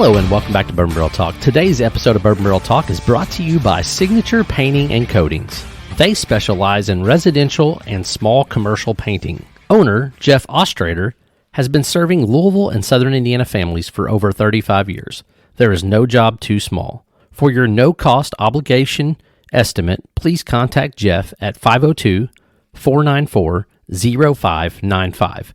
Hello and welcome back to Bourbon Barrel Talk. Today's episode of Bourbon Barrel Talk is brought to you by Signature Painting and Coatings. They specialize in residential and small commercial painting. Owner Jeff Ostrader has been serving Louisville and Southern Indiana families for over 35 years. There is no job too small. For your no-cost obligation estimate, please contact Jeff at 502-494-0595.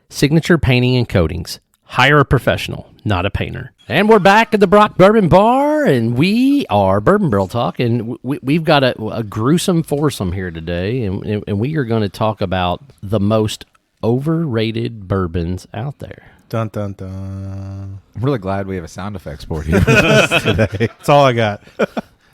Signature Painting and Coatings. Hire a professional, not a painter. And we're back at the Brock Bourbon Bar, and we are Bourbon Barrel Talk, and we've got a gruesome foursome here today, and we are going to talk about the most overrated bourbons out there. Dun, dun, dun. I'm really glad we have a sound effects board here today. That's all I got.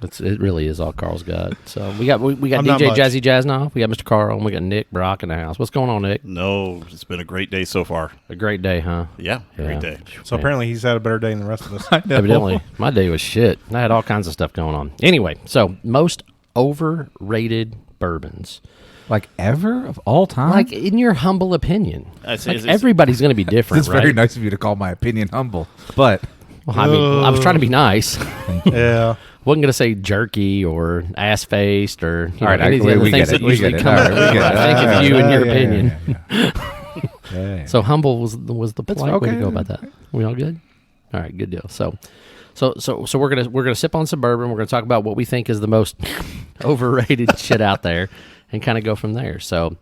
It really is all Carl's got. So we got DJ Jazzy Jaznoff, we got Mr. Carl, and we got Nick Brock in the house. What's going on, Nick? No, it's been a great day so far. A great day, huh? Yeah, great day. So apparently he's had a better day than the rest of us. Evidently, my day was shit. I had all kinds of stuff going on. Anyway, so most overrated bourbons. Like ever of all time? Like in your humble opinion. It's Everybody's going to be different, It's right? very nice of you to call my opinion humble, but Well, I mean, I was trying to be nice. Yeah. Wasn't going to say jerky or ass-faced or all right, any of the other things that usually come out. I think of you and your opinion. Yeah. So humble was the polite way to okay. go about that. We all good? All right, good deal. So we're gonna sip on some bourbon. We're gonna talk about what we think is the most overrated shit out there, and kind of go from there. So,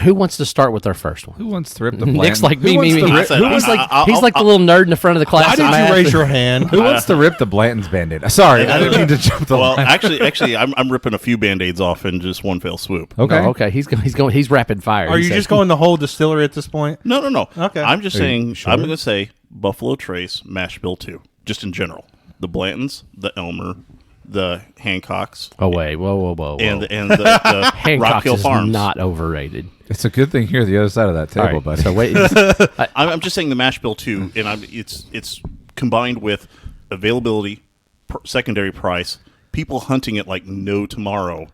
who wants to start with our first one? Who wants to rip the Nick's Blanton? like me. He's I'll- like the little nerd in the front of the class. Why did you raise your hand? Who wants to rip the Blanton's Band-Aid? Sorry, I didn't mean to jump the Well, line. actually, I'm ripping a few Band-Aids off in just one fell swoop. Okay. Oh, okay. He's rapid fire. Are He you said. just going the whole distillery at this point? No. Okay. I'm just Are you saying, sure? I'm going to say Buffalo Trace, Mash Bill 2, just in general. The Blantons, the Elmer, the Hancocks, Oh wait, whoa. and the Hancock's Rock Hill is Farms. not overrated. It's a good thing you're the other side of that All table, right, buddy. so wait. I'm just saying the Mash Bill 2, and it's combined with availability, secondary price, people hunting it like no tomorrow,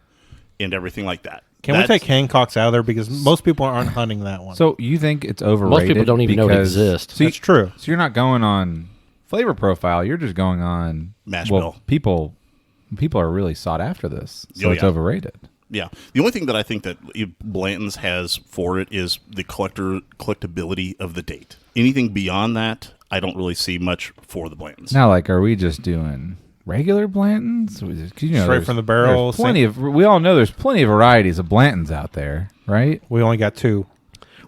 and everything like that. Can we take Hancocks out of there? Because most people aren't hunting that one. So you think it's overrated? people don't even know it because- exists. So That's true. So you're not going on flavor profile. You're just going on Mash well, bill. People are really sought after this, so Oh, it's yeah. overrated. Yeah. The only thing that I think that Blanton's has for it is the collectability of the date. Anything beyond that, I don't really see much for the Blantons. Now, like, are we just doing regular Blantons? 'Cause, you know, Straight there's- from the barrel, there's plenty of. We all know there's plenty of varieties of Blantons out there, right? we only got two.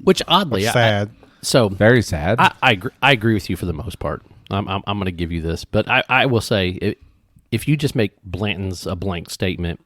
Which oddly, Sad. so Very sad. I agree with you for the most part. I'm going to give you this, but I will say if you just make Blanton's a blank statement,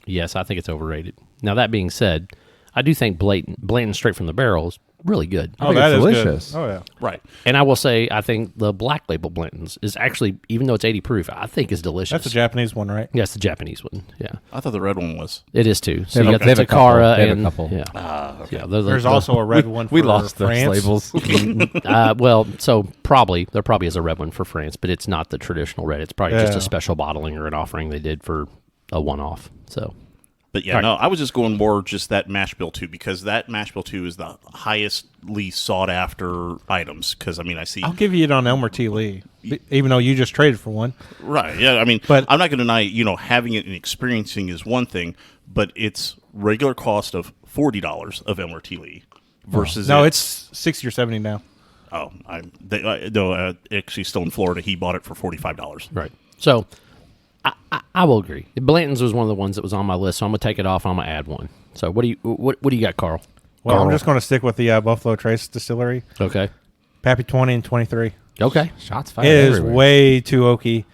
yes, I think it's overrated. Now that being said, I do think Blanton straight from the barrel is really good. I think that it's is delicious. good. Oh yeah. Right. And I will say, I think the black label Blanton's is actually, even though it's 80 proof, I think is delicious. That's a Japanese one, right? Yeah, it's the Japanese one. Yeah, I thought the red one was. it is too. So They you have got a- the they have a couple. Takara They have a and couple. yeah, Okay. yeah. There's also a red one for we lost France. those labels. Well, so there probably is a red one for France, but it's not the traditional red. It's probably just Yeah. a special bottling or an offering they did for a one-off. So But yeah, All right. no, I was just going more just that Mash Bill 2 because that Mash Bill 2 is the highestly sought after items. Because, I mean, I see. I'll give you it on Elmer T. Lee, even though you just traded for one. Right. Yeah. I mean, But- I'm not going to deny, having it and experiencing is one thing, but it's regular cost of $40 of Elmer T. Lee versus. No, it's 60 or 70 now. Oh, actually, still in Florida, he bought it for $45. right. So I will agree. Blanton's was one of the ones that was on my list, so I'm gonna take it off. And I'm gonna add one. So what do you got, Carl? Well, Carl. I'm just going to stick with the Buffalo Trace Distillery. Okay. Pappy 20 and 23. Okay. Shots fired. It is everywhere. way too oaky.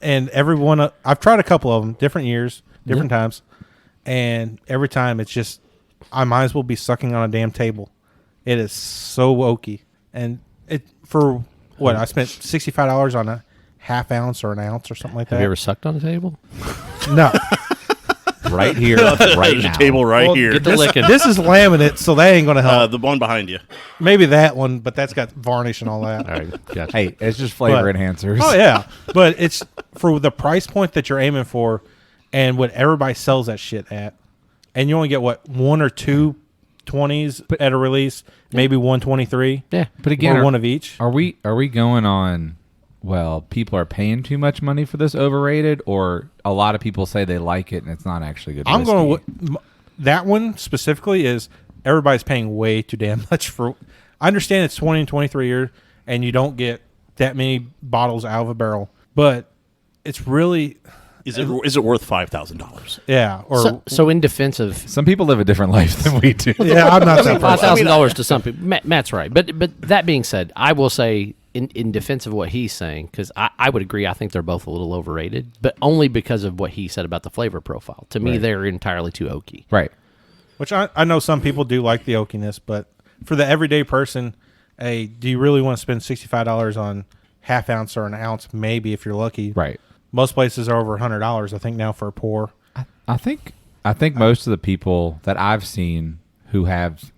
And everyone, I've tried a couple of them, different years, different times. And every time it's just, I might as well be sucking on a damn table. It is so oaky. And for what, I spent $65 on a half ounce or an ounce or something like that. Have you ever sucked on a table? No. right here, right There's now. a table right Well, here. Get the licking. This is laminate, so that ain't going to help. The one behind you. Maybe that one, but that's got varnish and all that. All right. Gotcha. Hey, it's just flavor But- enhancers. Oh yeah, but it's for the price point that you're aiming for, and what everybody sells that shit at, and you only get what, one or two 20s at a release, maybe 123. Yeah. But again, or one of each. Are we going on well, people are paying too much money for this overrated, or a lot of people say they like it and it's not actually good I'm whiskey? going to that one specifically is everybody's paying way too damn much for. I understand it's 20 and 23 years, and you don't get that many bottles out of a barrel, but it's really Is it worth $5,000? yeah. Or So in defense of Some people live a different life than we do. yeah, I'm not that person. $5,000 to some people, Matt's right. But that being said, I will say in defense of what he's saying, because I would agree. I think they're both a little overrated, but only because of what he said about the flavor profile. To me, Right. they're entirely too oaky. Right. Which I know some people do like the oakiness, but for the everyday person, hey, do you really want to spend $65 on half ounce or an ounce? Maybe if you're lucky. Right. Most places are over $100, I think, now for a pour. I think most of the people that I've seen who have,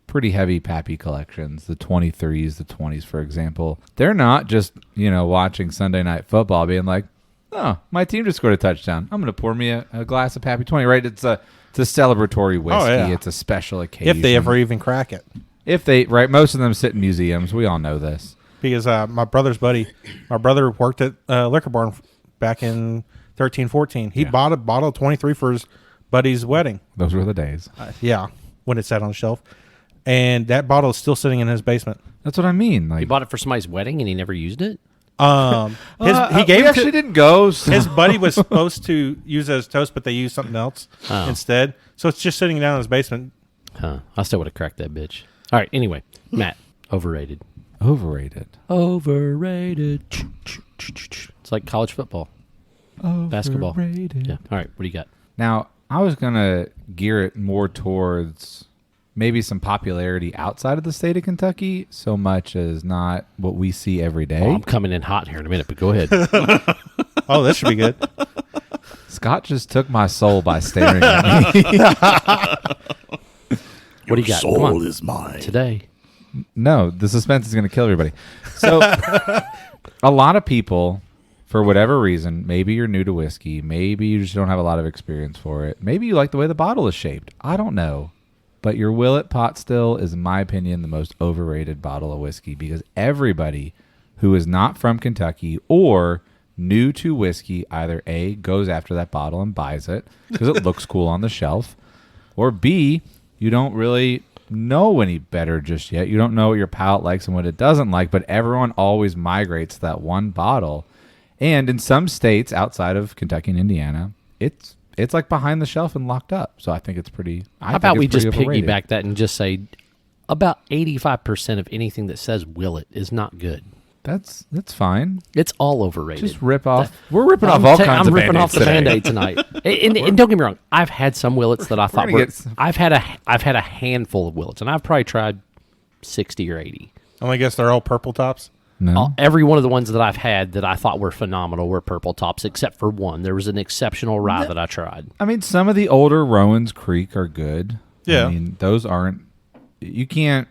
pretty heavy Pappy collections, the 23s, the 20s, for example, they're not just, watching Sunday Night Football being like, oh, my team just scored a touchdown. I'm going to pour me a glass of Pappy 20, right? It's a celebratory whiskey. yeah. It's a special occasion. If they ever even crack it. Right? Most of them sit in museums. We all know this. Because my brother worked at Liquor Barn back in 13, 14. He bought a bottle of 23 for his buddy's wedding. Those were the days. Yeah, when it sat on the shelf. And that bottle is still sitting in his basement. That's what I mean. Like, He bought it for somebody's wedding and he never used it. He we gave it actually to, didn't go. So. his buddy was supposed to use it as toast, but they used something else Oh. instead. So it's just sitting down in his basement. Huh. I still would have cracked that bitch. All right. Anyway, Matt, overrated. Overrated. Overrated. It's like college football, basketball. Overrated. Yeah. All right. What do you got? Now, I was going to gear it more towards maybe some popularity outside of the state of Kentucky, so much as not what we see every day. Oh, I'm coming in hot here in a minute, but go ahead. Oh, this should be good. Scott just took my soul by staring at me. What do you got? Come Soul on. is mine. Today. No, the suspense is going to kill everybody. So, a lot of people, for whatever reason, maybe you're new to whiskey, maybe you just don't have a lot of experience for it, maybe you like the way the bottle is shaped. I don't know. But your Willet Pot Still is, in my opinion, the most overrated bottle of whiskey because everybody who is not from Kentucky or new to whiskey either A, goes after that bottle and buys it because it looks cool on the shelf, or B, you don't really know any better just yet. You don't know what your palate likes and what it doesn't like, but everyone always migrates to that one bottle. And in some states outside of Kentucky and Indiana, it's like behind the shelf and locked up. So I think it's pretty. How about we just piggyback that and just say about 85% of anything that says Willet is not good. That's fine. It's all overrated. Just rip off. We're ripping off all kinds I'm of ripping off the Band-Aids Band-Aid today. tonight. And don't get me wrong, I've had some Willets that I thought gonna were. get some- I've had a handful of Willets, and I've probably tried 60 or 80. I guess they're all purple tops. No. Every one of the ones that I've had that I thought were phenomenal were purple tops, except for one. There was an exceptional rye that I tried. I mean, some of the older Rowan's Creek are good. Yeah. I mean, those aren't. You can't.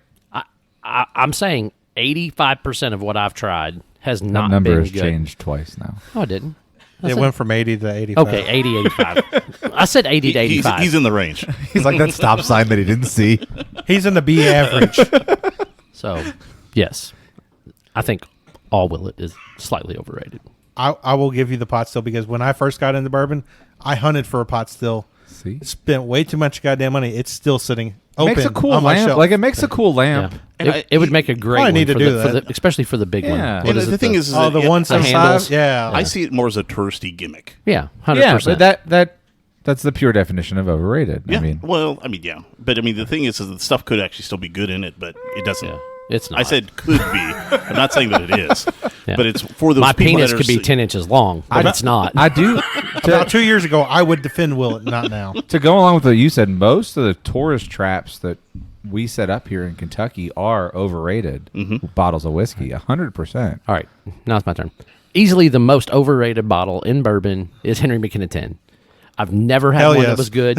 I'm saying 85% of what I've tried has That not number been has good. changed twice now. Oh, I didn't. It went from 80 to 85. Okay, 80, 85. I said 80 to 85. He's in the range. He's like that stop sign that he didn't see. He's in the B average. So, yes, I think all Willet is slightly overrated. I will give you the pot still because when I first got into bourbon, I hunted for a pot still. See, Spent way too much goddamn money. It's still sitting open makes a cool on my lamp. shelf. Like it makes a cool lamp. Yeah. And It would make a great Probably one need to for, do the, for that. the, especially for the big one. Yeah. What And is the it, thing is oh, that the 175? handles? Yeah. I see it more as a touristy gimmick. Yeah, 100%. Yeah, but that's the pure definition of overrated. Yeah. I mean, Yeah. But the thing is the stuff could actually still be good in it, but it doesn't. Yeah, it's not. I said could be. I'm not saying that it is. Yeah. But it's for those my people penis that are could be 10 inches long, but it's not. I do. About 2 years ago, I would defend Willet, not now. To go along with what you said, most of the tourist traps that we set up here in Kentucky are overrated bottles of whiskey, 100%. All right, now it's my turn. Easily the most overrated bottle in bourbon is Henry McKenna 10. I've never had Hell one yes. that was good.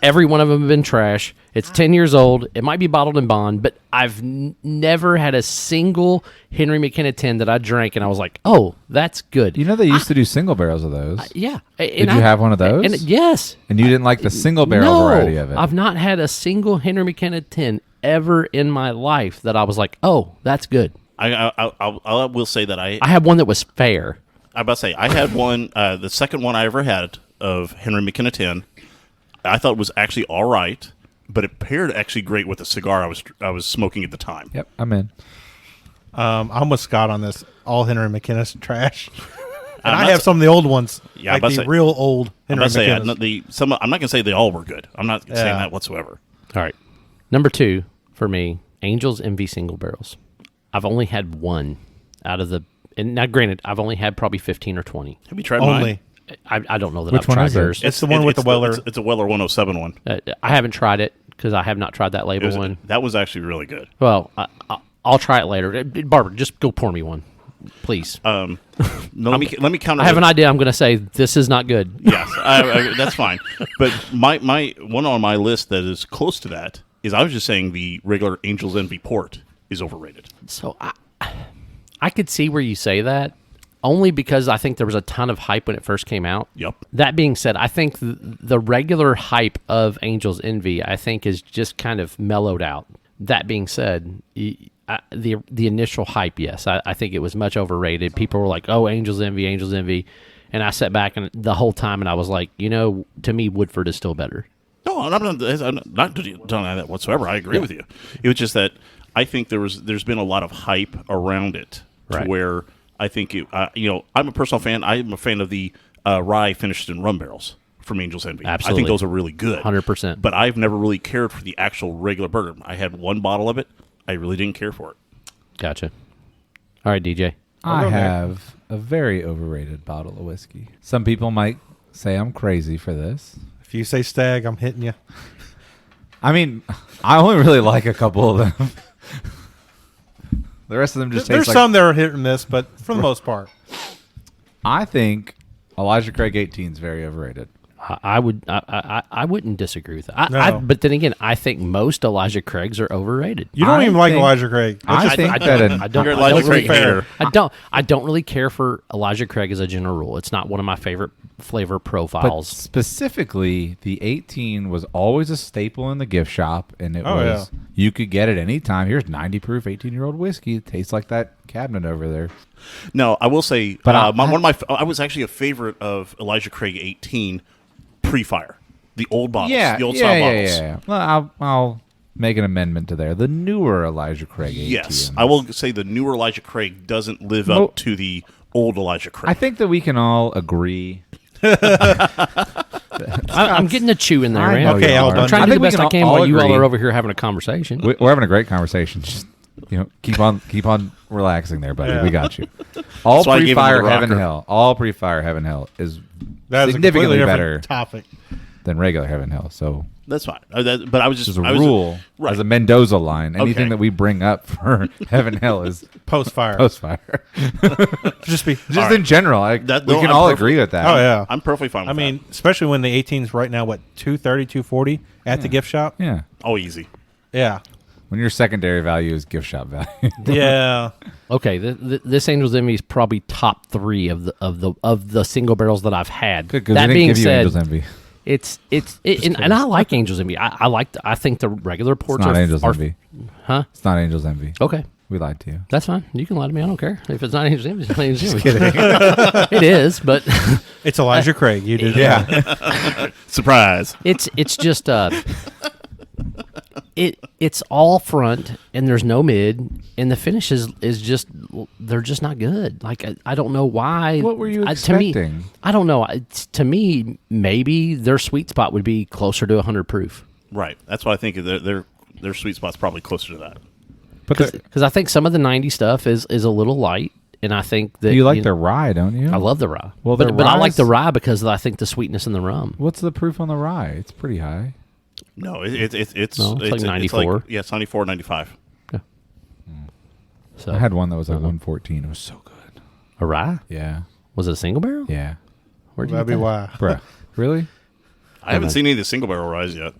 Every one of them have been trash. It's 10 years old. It might be bottled in bond, but I've never had a single Henry McKenna 10 that I drank and I was like, oh, that's good. You know they used to do single barrels of those. Yeah. Did you have one of those? And yes. And you didn't like the single barrel variety of it. I've not had a single Henry McKenna 10 ever in my life that I was like, oh, that's good. I will say that I had one that was fair. I about to say I had one. The second one I ever had of Henry McKenna 10, I thought was actually all right, but it paired actually great with the cigar I was smoking at the time. Yep, I'm in. I'm with Scott on this. All Henry McKenna's trash. And I'm I not have some of the old ones, Yeah, like I'm the about to say- real old I'm Henry not saying McKenna's. I'm not going to say they all were good. I'm not saying Yeah. that whatsoever. All right. Number 2 for me, Angels Envy single barrels. I've only had one out of the, and now granted, I've only had probably 15 or 20. Have you tried Only. mine? I don't know that Which I've one tried is it? yours. It's the one with the Weller. It's a Weller 107 one. I haven't tried it because I have not tried that label one. That was actually really good. Well, I'll try it later. Barbara, just go pour me one, please. No, let me counter. I have an idea. I'm going to say this is not good. Yes, that's fine. But my one on my list that is close to that is I was just saying the regular Angels Envy port is overrated. So I could see where you say that, only because I think there was a ton of hype when it first came out. Yep. That being said, I think the regular hype of Angels Envy, I think, is just kind of mellowed out. That being said, the initial hype, yes, I think it was much overrated. People were like, "Oh, Angels Envy," and I sat back and the whole time, and I was like, to me, Woodford is still better. No, I'm not denying that whatsoever. I agree with you. It was just that I think there's been a lot of hype around it to Right. where I think I'm a personal fan. I'm a fan of the rye finished in rum barrels from Angels Envy. I Absolutely. think those are really good. 100%. But I've never really cared for the actual regular bourbon. I had one bottle of it. I really didn't care for it. Gotcha. All right, DJ. I go there. have a very overrated bottle of whiskey. Some people might say I'm crazy for this. If you say Stag, I'm hitting you. I mean, I only really like a couple of them. The rest of them just There's taste like... some that are hit and miss, but for the most part. I think Elijah Craig 18 is very overrated. I wouldn't disagree with that. No. But then again, I think most Elijah Craigs are overrated. You don't I even like think- Elijah Craig. That's I just- think that I don't. You're I Elijah don't really Craig care. hater. I don't really care for Elijah Craig as a general rule. It's not one of my favorite flavor But profiles. specifically, the 18 was always a staple in the gift shop, and it Oh, was you could get it anytime. Here's 90 proof 18-year-old whiskey. It tastes like that cabinet over there. No, I will say, But I was actually a favorite of Elijah Craig 18 pre-fire, the old bottles, the old style bottles. Yeah. Well, I'll make an amendment to there. The newer Elijah Craig 18. Yes, I will say the newer Elijah Craig doesn't live up to the old Elijah Craig. I think that we can all agree. I'm getting a chew in there, I man. know Okay, you Al are. Bundy. I'm trying I to do think the best we I can all while you all agree. are over here having a conversation. We're having a great conversation. Just keep on relaxing there, buddy. Yeah. We got you. All why I gave him the pre-fire heaven rocker. hell. All pre-fire heaven hell is That is a significantly completely better different topic. than regular heaven hell. So That's fine. But I was just as a I was- rule, right. as a Mendoza line, anything Okay. that we bring up for heaven hell is Post-fire. post-fire. Just be. Just right. in general, we No, can I'm all perfect- agree with that. Oh, yeah. I'm perfectly fine with I mean, especially when the 18's right now, what, 230, 240 at the gift shop? Yeah. that. Oh, easy. Yeah. When your secondary value is gift shop value. Yeah. Okay, this Angels Envy is probably top 3 of the single barrels that I've had. Good, 'cause That we didn't being give you said, Angels Envy. and I like Angels Envy. I think the regular It's ports not are Angels are- Envy. Huh? It's not Angels Envy. Okay. We lied to you. That's fine. You can lie to me. I don't care. If it's not Angels Envy, it's not Angels Envy. It is, but It's Elijah Craig. You did. Yeah. Surprise. it's just it's all front and there's no mid, and the finish is just they're just not good. Like I don't know why. What were you To me, expecting? I don't know. To me, maybe their sweet spot would be closer to 100 proof. Right. That's why I think their sweet spot's probably closer to that. But Because I think some of the 90 stuff is a little light, and I think that you like the rye, don't you? I love the rye. Well, but the I like rye's- the rye because I think the sweetness in the rum. What's the proof on the rye? It's pretty high. No, it's No, it's like 94. yeah, it's 94, 95. So I had one that was like 114. It was so good. a rye. Yeah. Was it a single barrel? Yeah. Where'd you That'd get be that? why. Bruh. Really? I haven't seen any of the single barrel ryes yet.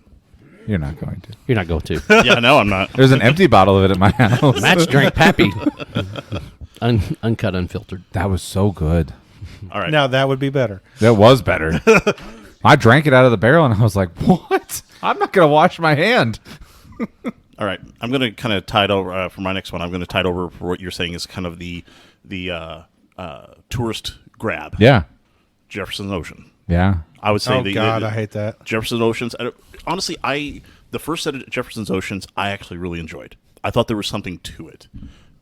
You're not going to. You're not going to. Yeah, no, I'm not. There's an empty bottle of it at my house. Match drank Pappy. Uncut, unfiltered. That was so good. All right. Now that would be better. That was better. I drank it out of the barrel and I was like, what? I'm not going to wash my hand. All right, I'm going to kind of tie it over for my next one. I'm going to tie it over for what you're saying is kind of the tourist grab. Yeah. Jefferson Ocean. Yeah. I would say. Oh God, I hate that. Jefferson Oceans. Honestly, the first set of Jefferson's Oceans, I actually really enjoyed. I thought there was something to it,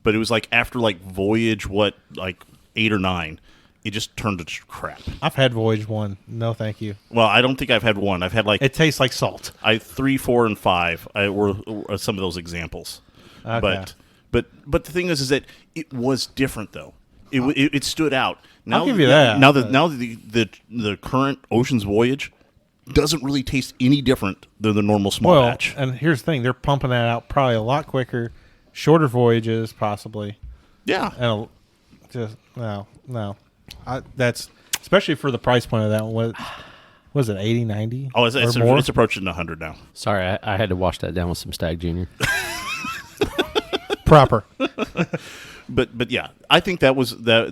but it was like after like Voyage, like 8 or 9, it just turned to crap. I've had Voyage 1. No, thank you. Well, I don't think I've had 1. I've had like It tastes like salt. 3, 4, and 5 were some of those examples. Okay. But the thing is that it was different though. It stood out. Now, I'll give you that. Now the current Ocean's Voyage doesn't really taste any different than the normal small batch. And here's the thing: they're pumping that out probably a lot quicker, shorter voyages, possibly. Yeah. And just no. That's especially for the price point of that one. What was it, 80, 90? Oh, it's more? approaching 100 now. Sorry, I had to wash that down with some Stag Junior. Proper. But yeah, I think that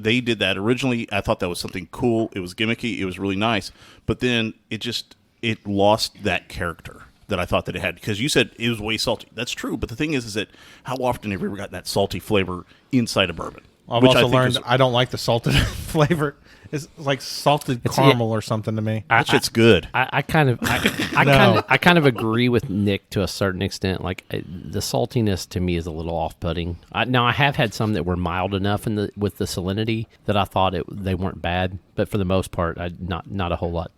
they did that originally. I thought that was something cool. It was gimmicky. It was really nice. But then it lost that character that I thought that it had, because you said it was way salty. That's true. But the thing is that how often have you ever gotten that salty flavor inside a bourbon? I've also learned I don't like the salted flavor. It's like salted caramel or something to me. That shit's good. I kind of agree with Nick to a certain extent. Like the saltiness to me is a little off-putting. Now I have had some that were mild enough with the salinity that I thought they weren't bad, but for the most part, not a whole lot.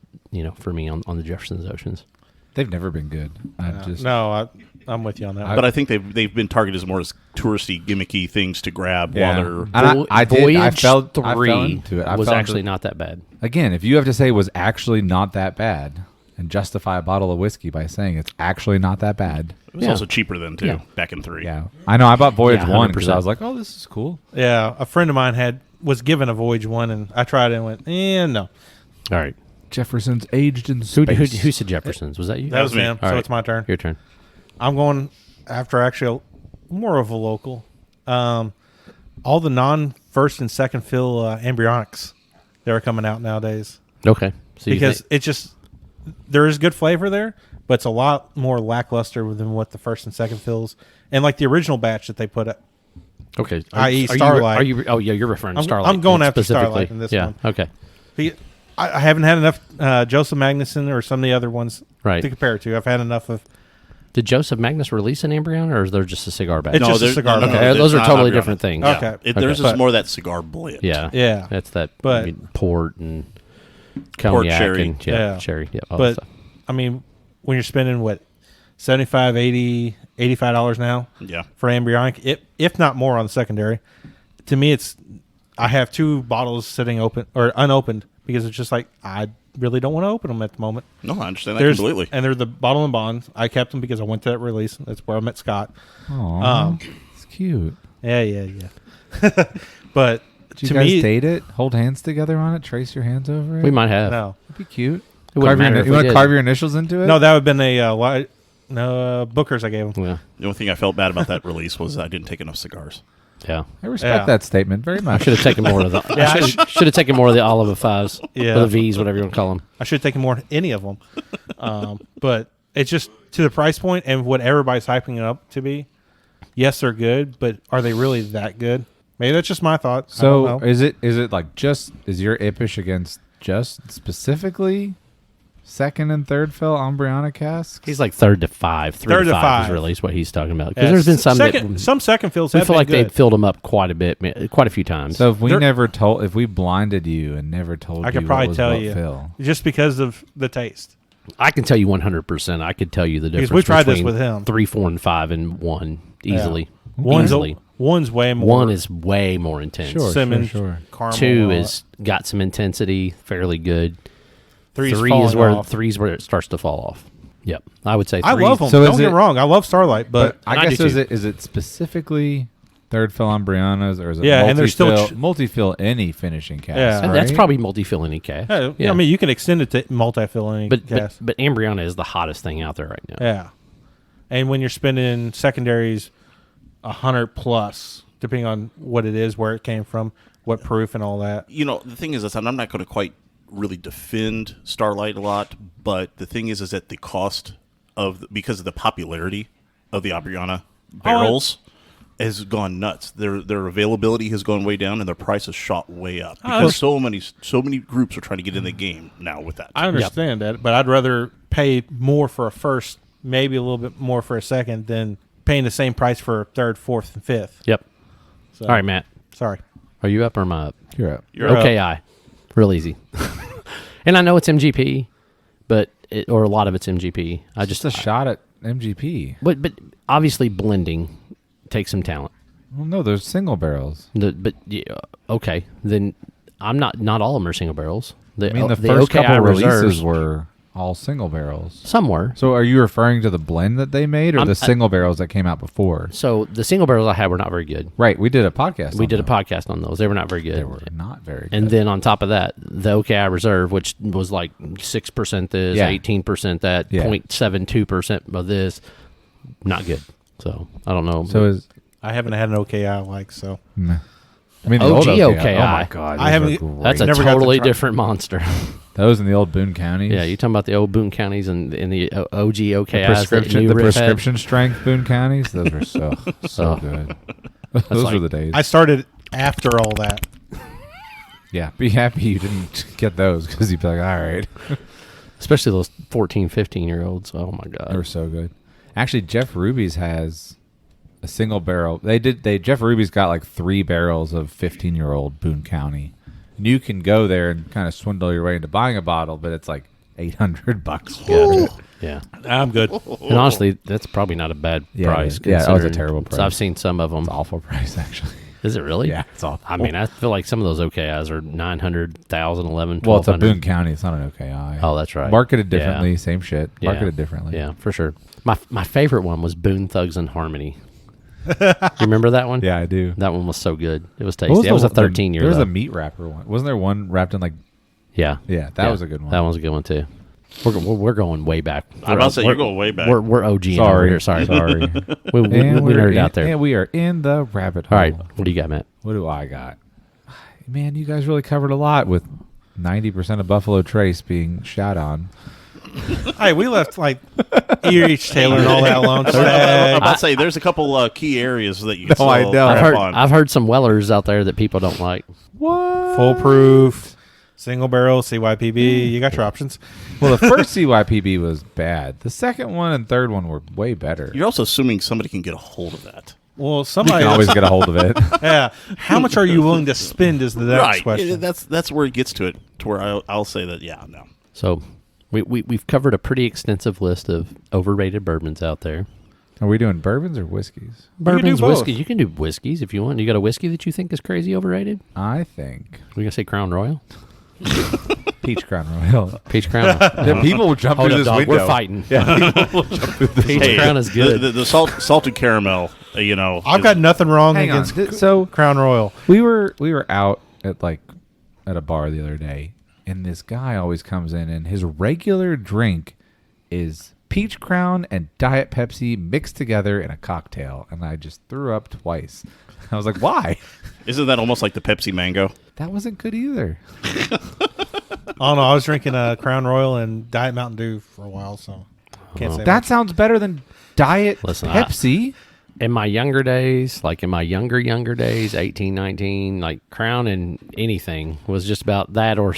For me on the Jefferson's Oceans. They've never been good. I'm with you on that. But I think they've been targeted as more as touristy, gimmicky things to grab while they're. And I Voyage fell 3 into it. was actually not that bad. Again, if you have to say it was actually not that bad and justify a bottle of whiskey by saying it's actually not that bad. It was also cheaper then too, back in 3. Yeah, I know. I bought Voyage 1 because 100%. I was like, oh, this is cool. Yeah, a friend of mine was given a Voyage 1, and I tried it and went, no. All right. Jefferson's aged in Who space. who said Jefferson's? Was that you? That was me. him, All so right. it's my turn. Your turn. I'm going after actually more of a local. All the non-first and second fill embryonics that are coming out nowadays. Okay. So Because it's just, there is good flavor there, but it's a lot more lackluster than what the first and second fills. And like the original batch that they put up. okay. i.e. Starlight. You're referring to Starlight. I'm going after specifically. Starlight in this yeah. one. Okay. I haven't had enough Joseph Magnuson or some of the other ones Right. to compare it to. I've had enough of. Did Joseph Magnus release an Embryon, or is there just a cigar batch? It's just a cigar Okay, batch. those are not totally Embryonic. different things. Yeah. Okay. Theirs But- is more that cigar blend. Yeah. Yeah. That's that. But- port and cognac cherry. and Yeah. cherry. Yeah. All that But stuff. I mean, when you're spending what, $75, $80, $85 now Yeah. for embryonic, if not more on the secondary, to me I have 2 bottles sitting open or unopened because it's just like I really don't want to open them at the moment. No, I understand that completely. And they're the bottle and bonds. I kept them because I went to that release. That's where I met Scott. Aw, it's cute. Yeah. But Did you to guys me, date it? Hold hands together on it? Trace your hands over it? We might have. no. That'd be cute. It wouldn't matter if You we want to did. carve your initials into it? No, that would have been a Booker's I gave them. Yeah. The only thing I felt bad about that release was I didn't take enough cigars. Yeah. I respect Yeah. that statement very much. Should have taken more of the. Should have taken more of the olive fives. Yeah. Or the V's, whatever you want to call them. I should have taken more any of them. But it's just to the price point and what everybody's hyping it up to be. Yes, they're good, but are they really that good? Maybe that's just my thought. I So don't know. is it like is your Ipish against just specifically second and third fill embryonic casks? He's like 3rd to 5. 3 Third to to 5 five. is really what he's talking about. Because Yeah, there's been some some second fills we have feel been like good. they've filled them up quite a few times. So if we They're- if we blinded you and never told I you could what probably was tell what you fill, just because of the taste. I can tell you 100%. I could tell you the difference Because we tried this between with him. 3, 4, and 5 and 1 easily. One's way more. 1 is way more intense. Sure. cinnamon, sure. caramel. 2 is got some intensity, fairly good. Three's 3 falling is where off. 3 is where it starts to fall off. Yep, I would say 3. I love them. So Don't is get it- me wrong. I love Starlight, but I I guess do is it specifically third fill embryonas or is it Yeah, and there's still multi-fill any finishing cast? Yeah. And that's right? probably multi-fill any cash. I mean, you can extend it to multi-filling. But Embryona is the hottest thing out there right now. Yeah, and when you're spending secondaries, 100 plus, depending on what it is, where it came from, what proof, and all that. You know, the thing is, I'm not going to quite really defend Starlight a lot, but the thing is that the cost of because of the popularity of the Abriana barrels has gone nuts. Their availability has gone way down, and their price has shot way up because so many groups are trying to get in the game now with that. I understand that, but I'd rather pay more for a first, maybe a little bit more for a second, than paying the same price for a third, fourth, and fifth. Yep. So, All right, Matt. Sorry. Are you up or am I up? You're up. You're up. OKI. Real easy. And I know it's MGP, or a lot of it's MGP. Just a shot at MGP. But obviously blending takes some talent. Well, no, there's single barrels. Okay, then not all of them are single barrels. I mean, the first OKI couple reserves, releases were all single barrels. some were. So are you referring to the blend that they made or the single barrels that came out before? So the single barrels I had were not very good. Right. We did a podcast We on did a them. podcast on those. They were not very good. They were not very good. And then on top of that, the OKI reserve, which was like 6% this, Yeah. 18% that, Yeah. 0.72% of this, not good. So I don't know. So I haven't had an OKI I like, so. meh. I mean, the OG old OKI. Oh my god, I haven't- those are That's a great. Never got to totally try- different monster. Those in the old Boone counties. Yeah, you're talking about the old Boone counties and the OG OKIs. The prescription strength Boone counties. Those are so good. Those like- were the days. I started after all that. Yeah, be happy you didn't get those because you'd be like, all right. Especially those 14, 15-year-olds. Oh, my They God. were so good. Actually, Jeff Ruby's has a single barrel. Jeff Ruby's got like 3 barrels of 15-year-old Boone County. And you can go there and kind of swindle your way into buying a bottle, but it's like $800. Gotcha. Yeah. I'm good. And honestly, that's probably not a bad Yeah, price. yeah, that was a considering- terrible So price. I've seen some of them. It's an awful price, actually. Is it really? Yeah, it's awful. I mean, I feel like some of those OKIs are 900,000, 11, Well, it's a 1,200. Boone County. It's not an OKI. Oh, that's right. Marketed Yeah. differently, same shit. Yeah. Marketed differently. Yeah, for sure. My favorite one was Boone Thugs and Harmony. You remember that one? Yeah, I do. That one was so good. It was What tasty. That was a the- 13-year. There was though. a meat wrapper one. Wasn't there one wrapped in like? Yeah. Yeah, that was a good one. That was a good one too. We're going way back. I'm about to say, you're going way back. We're OG over Sorry, here. Sorry. sorry. we nerded out there. And we are in the rabbit hole. All right. What do you got, Matt? What do I got? Man, you guys really covered a lot with 90% of Buffalo Trace being shot on. Hey, we left like Erie Taylor and all that alone. I'm Sad. about to say, there's a couple key areas that you can No, I still don't. crap on. I've heard some Wellers out there that people don't like. What? Foolproof, single barrel, CYPB. You got your options. Well, the first CYPB was bad. The second one and third one were way better. You're also assuming somebody can get a hold of that. Well, You somebody can always get a hold of it. Yeah. How much are you willing to spend is the next Right. question. That's where it gets to it, to where I'll say that, yeah, no. So we've covered a pretty extensive list of overrated bourbons out there. Are we doing bourbons or whiskeys? Bourbons, both. whiskey. You can do whiskeys if you want. You got a whiskey that you think is crazy overrated? I think We gonna say Crown Royal, Peach Crown Royal. Peach Crown. Yeah, people will jump Hold through up, this dog. window. We're fighting. Peach Hey, Crown is good. The salted caramel, I've got nothing wrong Hang on. against So Crown Royal. we were out at a bar the other day, and this guy always comes in, and his regular drink is Peach Crown and Diet Pepsi mixed together in a cocktail, and I just threw up twice. I was like, why? Isn't that almost like the Pepsi Mango? That wasn't good either. Oh no, I was drinking Crown Royal and Diet Mountain Dew for a while, so can't say That much. sounds better than Diet Listen, Pepsi. In my younger days, like in my younger days, 18, 19, like Crown and anything was just about that or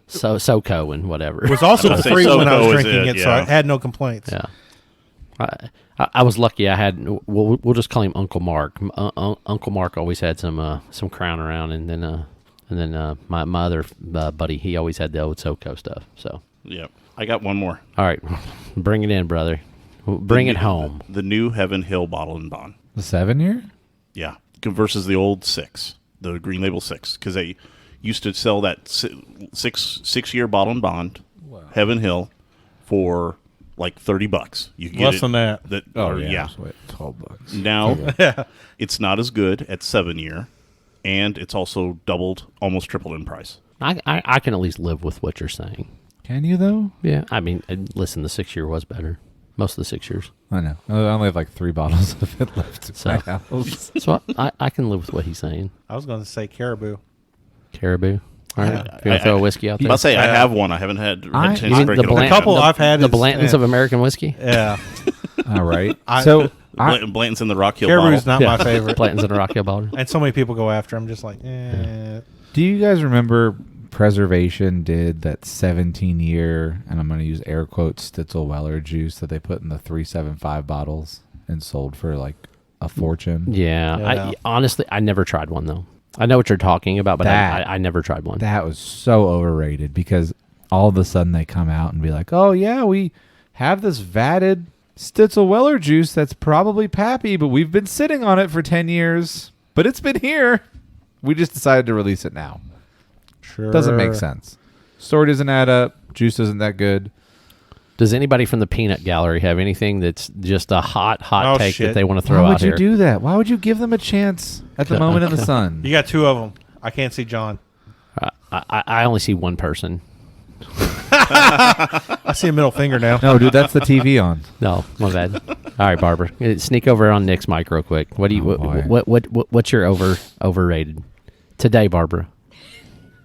SoCo and whatever. It was also I was gonna free say when I was SoCo is drinking it, it, so I yeah. had no complaints. Yeah. I was lucky. I had we'll just call him Uncle Mark. Uncle Mark always had some Crown around, and then my other buddy, he always had the old SoCo stuff. So Yep. I got one more. all right, bring it in, brother. Bring it home. The new Heaven Hill Bottle and Bond. The 7-year? Yeah. Versus the old 6, the Green Label 6. Because they used to sell that 6-year bottle and bond, Heaven Hill, for like $30. You can get Less it- than that. yeah. Wait, $12. Now, it's not as good at 7-year, and it's also doubled, almost tripled in price. I can at least live with what you're saying. Can you, though? Yeah, I mean, listen, the 6-year was better. Most of the 6 years. I know. I only have like 3 bottles of it left in my house. So I can live with what he's saying. I was going to say Caribou. Caribou. All right. You want to throw a whiskey out there? I'll say I have one. I haven't had a chance You to mean break the it open. couple I've had the is- Blantons yeah. of American whiskey? Yeah. All right. I- So Blanton's in the Rock Hill Caribou's bottle. not my favorite. Blanton's in a Rock Hill bottle. And so many people go after. I'm just like, eh. do you guys remember Preservation did that 17-year, and I'm going to use air quotes, Stitzel Weller juice that they put in the 375 bottles and sold for like a fortune? Yeah. Yeah. Honestly, I never tried one, though. I know what you're talking about, but That- I never tried one. That was so overrated because all of a sudden they come out and be like, oh, yeah, we have this vatted Stitzel Weller juice that's probably pappy, but we've been sitting on it for 10 years. But it's been here. We just decided to release it now. Sure. Doesn't make sense. Story doesn't add up. Juice isn't that good. Does anybody from the Peanut Gallery have anything that's just a hot Oh, take shit. that they want to throw Why out would you here? do that? Why would you give them a chance at the moment in the sun? You got two of them. I can't see John. I only see one person. I see a middle finger now. No, dude, that's the TV on. No, my bad. All right, Barbara, sneak over on Nick's mic real quick. What do you? Oh, boy. What's your overrated today, Barbara?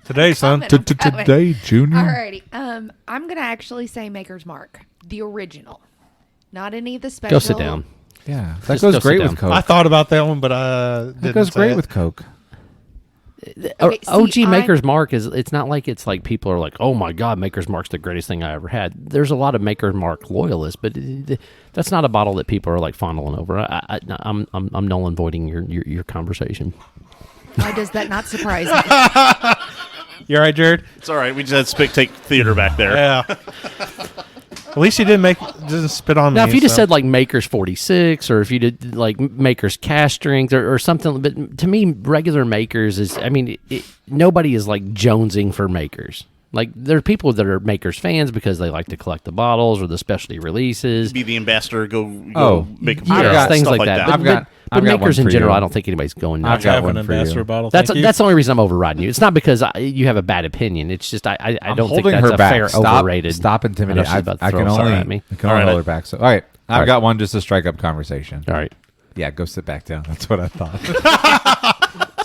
Today, son. Today, Junior. Alrighty. I'm gonna actually say Maker's Mark, the original, not any of the special. Go sit down. Yeah, that Just goes go sit great down. with Coke. I thought about that one, but that goes great with Coke. Okay, see, OG I- Maker's Mark is. It's not like it's like people are like, oh my god, Maker's Mark's the greatest thing I ever had. There's a lot of Maker's Mark loyalists, but that's not a bottle that people are like fondling over. I'm null and voiding your conversation. Why does that not surprise me? You all right, Jared? It's all right. We just had Spectate Theater back there. Yeah. At least you didn't spit on me. Now, if you just so. said like Maker's 46, or if you did like Maker's cash strength or something, but to me, regular Maker's is, I mean, nobody is like jonesing for Maker's. Like, there are people that are Maker's fans because they like to collect the bottles or the specialty releases. Be the ambassador. Go make a Yeah, got things stuff like that. I've got But one Makers in for general, you. I don't think anybody's going I've nuts. got have one an for you. ambassador bottle. That's Thank you. the only reason I'm overriding you. It's not because you have a bad opinion. It's just I I'm don't think holding that's her a back. fair Stop, overrated. Stop intimidating. I know she's about to I throw can something only, at me. I can All only right, hold her back. So, all right, I've right. got one just to strike up conversation. All right. Yeah, go sit back down. That's what I thought.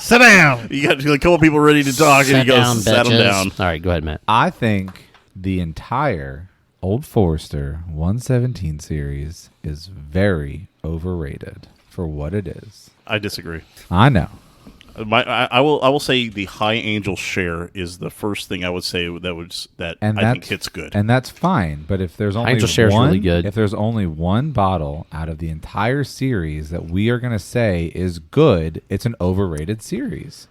Sit down. You got a couple people ready to talk, and he goes, "Sat them down." All right, go ahead, Matt. I think the entire Old Forester 117 series is very overrated for what it is. I disagree. I know. I will say the High Angel share is the first thing I would say that And I that's, think hits good. And that's fine. But if there's only Angel Share's one, really good. if there's only one bottle out of the entire series that we are going to say is good, it's an overrated series.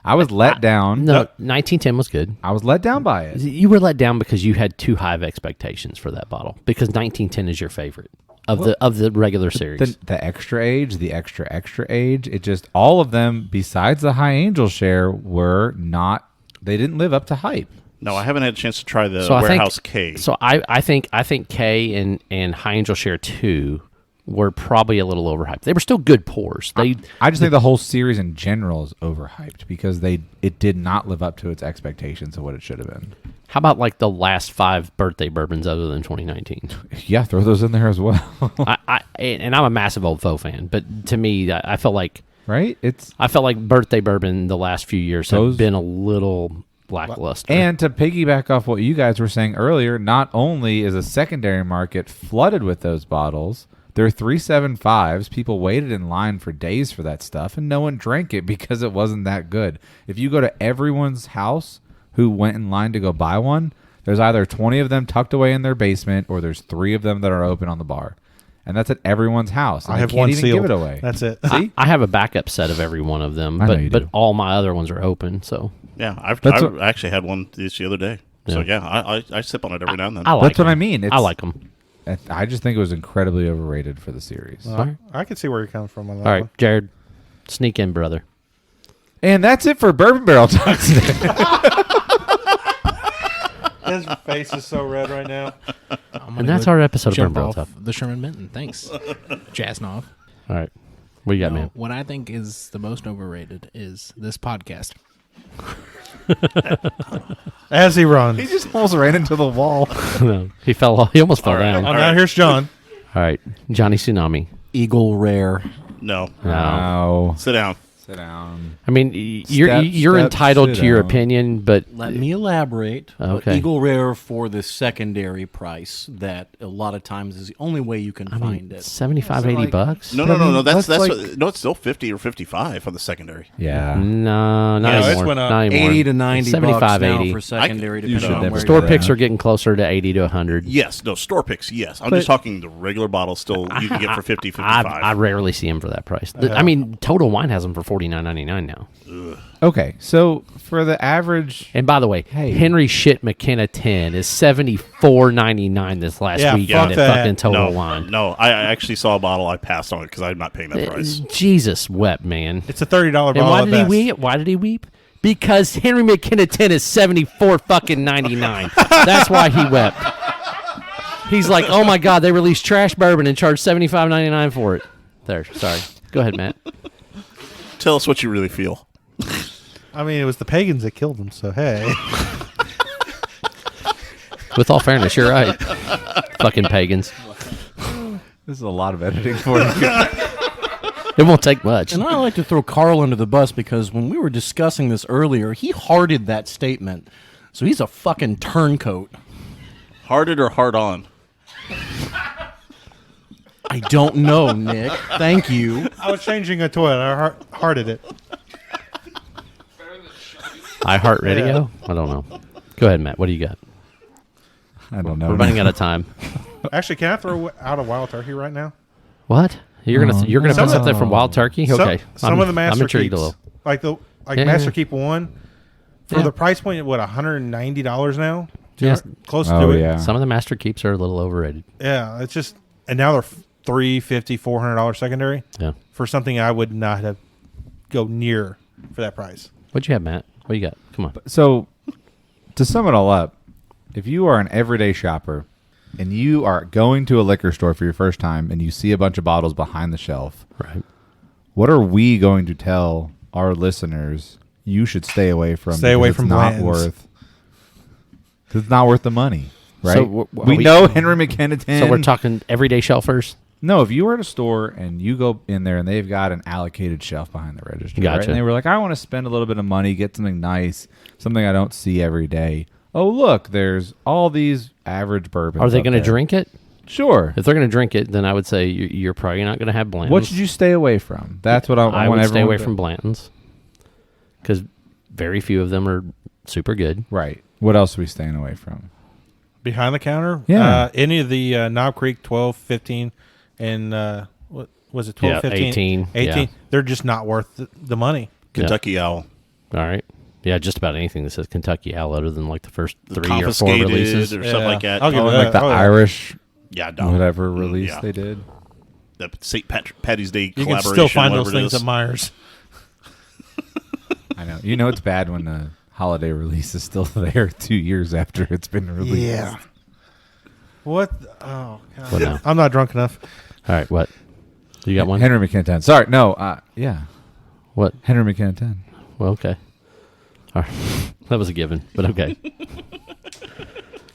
I was let down. No, 1910 was good. I was let down by it. You were let down because you had too high of expectations for that bottle. Because 1910 is your favorite of the regular series. The extra age, the extra age, it just all of them besides the High Angel share were not. They didn't live up to hype. No, I haven't had a chance to try the I think- Warehouse K. So I think K and High Angel Share 2 were probably a little overhyped. They were still good pours. I just think the whole series in general is overhyped because it did not live up to its expectations of what it should have been. How about like the last 5 birthday bourbons other than 2019? Yeah, throw those in there as well. And I'm a massive Old Faux fan, but to me, I felt like Right? birthday bourbon the last few years Those- have been a little lackluster. And to piggyback off what you guys were saying earlier, not only is a secondary market flooded with those bottles, they're 375s. People waited in line for days for that stuff, and no one drank it because it wasn't that good. If you go to everyone's house who went in line to go buy one, there's either 20 of them tucked away in their basement or there's 3 of them that are open on the bar. And that's at everyone's house. And I they have can't one even sealed. give it away. That's it. See? I have a backup set of every one of them, I know you but do. all my other ones are open. So Yeah, I That's what- actually had one the other day. So yeah, I sip on it every now and then. I like That's what them. I mean. I like them. I just think it was incredibly overrated for the series. I can see where you're coming from on that All right, one. Jared, sneak in, brother. And that's it for Bourbon Barrel Talk today. His face is so red right now. And that's our episode of jump Bourbon off Barrel Talk. the Sherman Minton. Thanks, Jasnov. All right, what you got, man? What I think is the most overrated is this podcast. As he runs. He just almost ran into the wall. No, he fell. He almost fell down. Oh, now here's John. All right, Johnny Tsunami. Eagle Rare. No, No. Wow. sit down. Sit down. I mean, you're Step, entitled sit to your down. opinion, but Let me elaborate. Okay. Eagle Rare for the secondary price that a lot of times is the only way you can find it. 75, 80 bucks? No, But I mean, no. That's like- no. It's still 50 or 55 on the secondary. Yeah. No, not Yeah, it's anymore. went up. Not anymore. 80 to 90 75, bucks now 80. for secondary, you depending should on never where do Store you're that. picks at. are getting closer to 80 to 100. Yes, no store picks. Yes, I'm But- just talking the regular bottle. Still, you can get for 50, 55. I rarely see them for that price. I mean, Total Wine has them for $49.99 now. Okay, so for the average, And by the way, Hey. Henry Shit McKenna 10 is $74.99 this last Yeah, weekend fuck at that. fucking Total no, Wine. no. I actually saw a bottle. I passed on it because I'm not paying that price. Jesus wept, man. It's a $30 bottle. And why at did he best. weep? Why did he weep? Because Henry McKenna 10 is 74 fucking 99. That's why he wept. He's like, oh my god, they released trash bourbon and charged $75.99 for it. There, sorry. Go ahead, Matt. Tell us what you really feel. I mean, it was the pagans that killed him. So hey, With all fairness, you're right. Fucking pagans. this is a lot of editing for you. It won't take much. And I like to throw Carl under the bus because when we were discussing this earlier, he hearted that statement. So he's a fucking turncoat. Hearted or hard on? I don't know, Nick. Thank you. I was changing a toilet. I hearted it. iHeartRadio? I don't know. Go ahead, Matt. What do you got? I don't know. We're running out of time. Actually, can I throw out a wild turkey right now? What? You're gonna put Some of something from Wild Turkey? Some- Okay. Some I'm, of the Master I'm intrigued Keeps, a little. like Yeah, Master yeah. Keep 1 for Yeah. the price point. What, $190 now? Yes. Close Oh, to it. yeah. Some of the Master Keeps are a little overrated. Yeah, it's just, and now they're $350, $400 secondary Yeah. for something I would not have go near for that price. What'd you have, Matt? What you got? Come on. So, to sum it all up, if you are an everyday shopper and you are going to a liquor store for your first time and you see a bunch of bottles behind the shelf, Right. what are we going to tell our listeners you should stay away from? Stay away because from it's not Blanton's. worth. 'Cause it's not worth the money, right? So, we know Henry McKenna 10. So we're talking everyday shelfers? No, if you were at a store and you go in there and they've got an allocated shelf behind the register, right? Gotcha. And they were like, I want to spend a little bit of money, get something nice, something I don't see every day. Oh, look, there's all these average bourbons. Are they up going to there. drink it? Sure. If they're going to drink it, then I would say you're probably not going to have Blanton's. What should you stay away from? That's what I I want would stay everyone away to- from Blanton's because very few of them are super good. Right. What else are we staying away from? Behind the counter? Yeah. Any of the Knob Creek 12, 15, and what was it, 12, Yeah, 15? 18, 18. yeah. They're just not worth the money. Kentucky Owl. All right. Yeah, just about anything that says Kentucky Owl other than like the first The 3 or 4 confiscated releases. or something like that. I'll give it Like that. the Oh, yeah. Irish Yeah, no. whatever release yeah. they did. The St. Patty's Day You can collaboration. still find those whatever it things is. at Myers. I know. You know it's bad when the holiday release is still there 2 years after it's been released. What? Oh, God. What now? I'm not drunk enough. All right, what? You got one? Henry McKenna 10. Sorry, no. Yeah. What? Henry McKenna 10. Well, okay. All right. That was a given, but okay.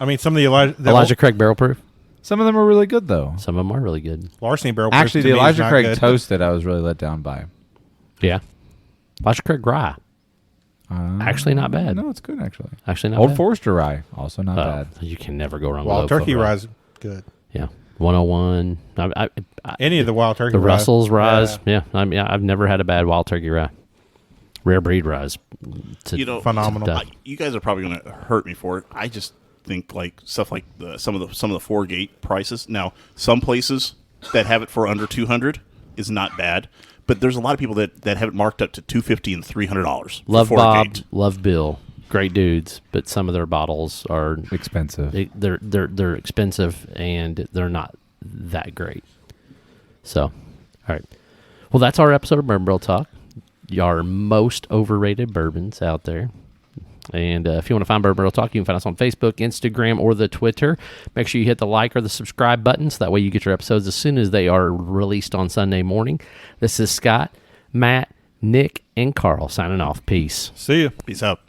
I mean, some of the Elijah Craig Barrel Proof. Some of them are really good, though. Some of them are really good. Larceny barrel. Proof Actually, to the me is Elijah not Craig good. Toasted, I was really let down by. Yeah. Elijah Craig Rye. Actually not bad. No, it's good, actually. Actually not Old bad. Forester Rye, also not Oh, bad. you can never go wrong Wild with Oak Turkey Club Rye. Rye's good. Yeah. 101. Any of the Wild Turkey The Rye. Russell's Ryes. Yeah. I've never had a bad Wild Turkey Rye. Rare breed Ryes. You know, Phenomenal. you guys are probably going to hurt me for it. I just think like stuff like some of the 4-gate prices. Now, some places that have it for under $200 is not bad, but there's a lot of people that have it marked up to $250 and $300. Love for Bob, 4-gate. love Bill. Great dudes, but some of their bottles are Expensive. they're expensive and they're not that great. So, all right. Well, that's our episode of Bourbon Barrel Talk. Our most overrated bourbons out there. And if you want to find Bourbon Barrel Talk, you can find us on Facebook, Instagram, or the Twitter. Make sure you hit the like or the subscribe button so that way you get your episodes as soon as they are released on Sunday morning. This is Scott, Matt, Nick, and Carl signing off. Peace. See you. Peace out.